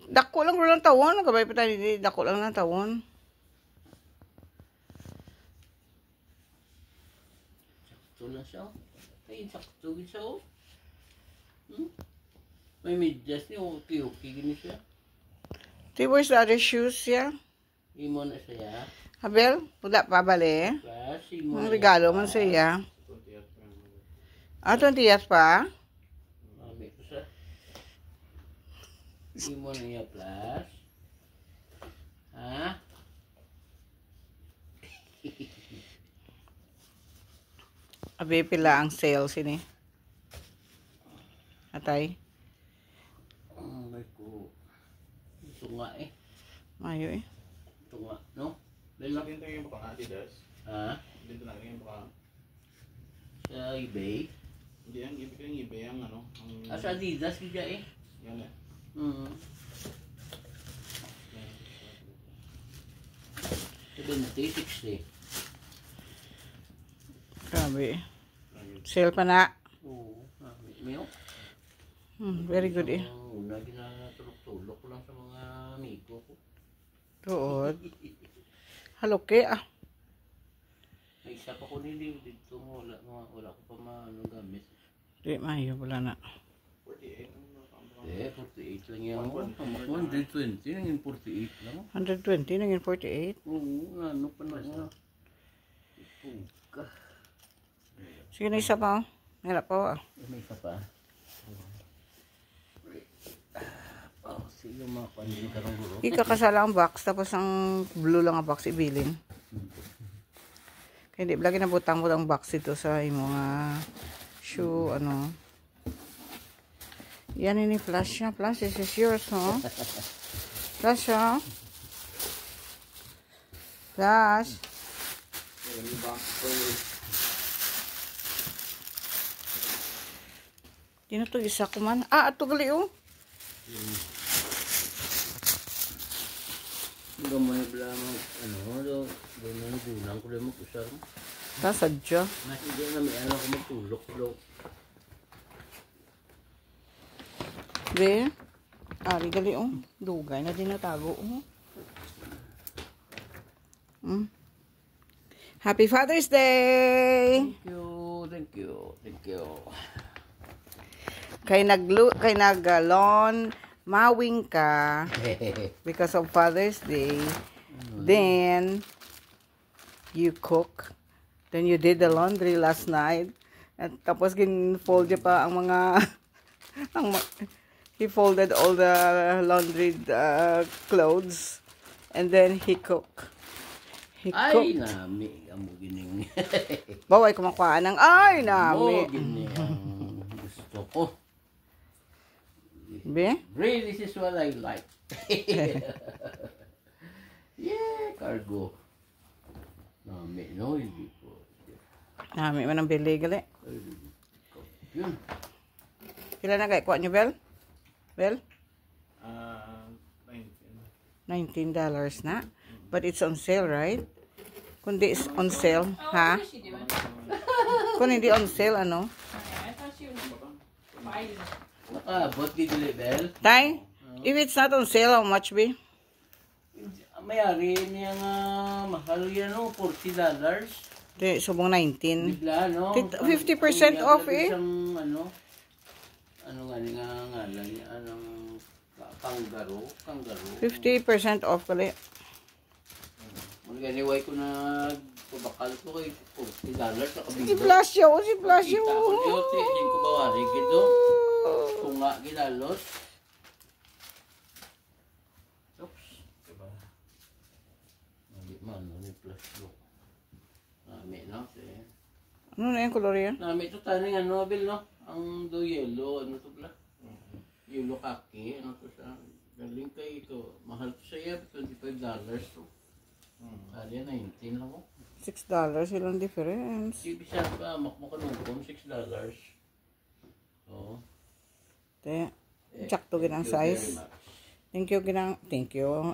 Dako lang lang tawon. Kabay pa tayo dito. Dako lang ng tawon. Sakto lang siya. Ay, sakto siya. May medyas niya. Okay gini siya. Where's the other shoes, yeah? Imo na siya. Abel, wala pa bali. Plus, imo Ang na regalo man sa iya. 20 years pa? Mami ko siya. Imo na niya plus. Ha? Abi, pila ang sales ini. Atay. May ko. Ito nga eh. Mayo eh. Ito nga, no? Dito yung baka Adidas. Ha? Dito na yung baka. Sa eBay? Hindi yan, ibig ko yung eBay ang ano. Sa Adidas kita eh. Yan eh. 70, 60. Grabe. Sale pa na. Oo. Mayo. Very good eh. Una ginatulog-tulog ko lang sa mga amigo ko. Tuod. Haloke ah. May isa pa ko niliw dito. Wala ko pa maano gamit. Di, mayo wala na. 48. 48 lang yan. 120 nanging 48 lang. 120, naging 48. Oo, ano pa na nga. Puka. Sige na isa pa oh. Hirap pa ah. May isa pa. Sige mga kanil karang guro. Ikakasala ang box, tapos ang blue lang ang box ibilin. Kaya di lagi na butang-butang box ito sa mga shoe, ano. Yan ini flash niya. Flash, this is yours, huh? Flash, huh? Flash. Di na to isa ko man. Ah, ato gali oh. Hindi mo na bila ano, doon na nagulang ko lang mag-usar mo. Tasadya. Mas hindi na may ano ko magtulog ko. Be, ari gali oh. Dugay na din natago oh. Happy Father's Day! Thank you, thank you, thank you. Kay nag-lawn mawing ka because of Father's Day. Then you cook. Then you did the laundry last night. At tapos gin-fold niya pa ang mga he folded all the laundry clothes and then he cooked. Ay, nami, amo gining. Baway kumakuha ng ay nami. Gini ang gusto ko. Be? Really, this is what I like. Yeah, cargo. Nami, no, hindi po. Nami man ang bili gali. Yun. Kila na kay kuha niyo, Bel? Bel? $19 na. But it's on sale, right? Kundi is on sale, ha? Kung hindi on sale, ano? Nakaabot di level. Tay, if it's not on sale, how much be? Mayari niya nga mahal yan, no? $40. Di, subong 19. Bigla, no? 50% off eh. Isang, ano nga nga ngalan niya, anong kangaroo. 50% off kali. Mag-anyway ko na pabakal ko kay $40 sa kabila. Si Blasio, si Blasio. Kita ko niyo, hindi ko bawari gito. Tunga gilalos. Oops. Diba? Hindi man, may plus look. Nami, no? Ano na yung color yan? Nami ito taning ano, Bill, no? Ang do yellow, ano to pala? Yellow kaki, ano to siya? Galing kay ito. Mahal to siya, $25 to. Kali 19 lang mo. $6 ilang difference. Ibig sabihin pa, makmakanungkong $6. Oo. Te, tsakto ginang size. Thank you.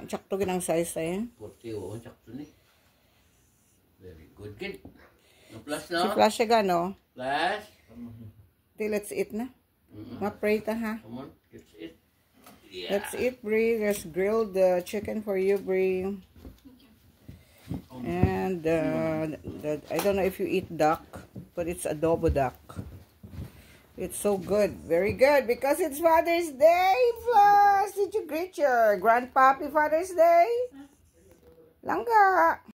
Tsakto ginang size tayo. 40, oo, sakto ni. Very good, kid. No plus, no? Si Flash siya gano. Plus. Te, let's eat na. Ma-pray ta ha. Come on, let's eat. Yeah. That's it, Brie. There's grilled chicken for you, Brie. And I don't know if you eat duck, but it's adobo duck. It's so good. Very good. Because it's Father's Day. Plus, did you greet your grandpappy Father's Day? Langga.